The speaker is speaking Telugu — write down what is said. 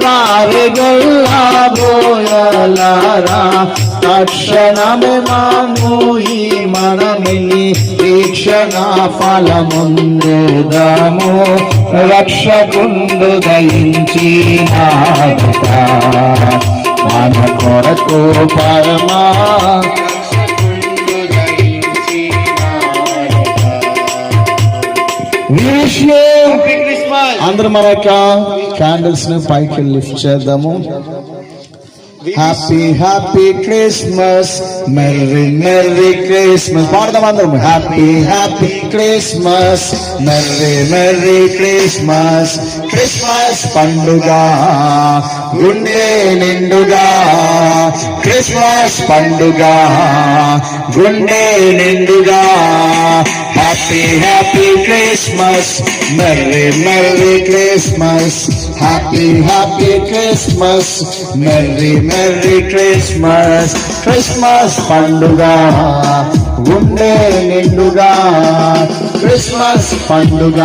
పారెగొల్లాబోయలారా తక్షణమే మాను ఈ మనమిని తీక్షణ ఫలముందేదము రక్షకుండు దయించినాడట మన కొరకు పరమా అందరూ మన యొక్క క్యాండిల్స్ ని పైకి లిఫ్ట్ చేద్దాము. Happy happy Christmas, merry merry Christmas పాడదాం అందరం. Happy happy Christmas, merry merry Christmas. Christmas పండుగ గుండె నిండుగా, క్రిస్మస్ పండుగ గుండె నిండుగా. Happy happy Christmas, merry merry Christmas. Happy happy Christmas, merry merry Christmas. Christmas పండుగ గుండె నిండుగా, క్రిస్మస్ పండుగ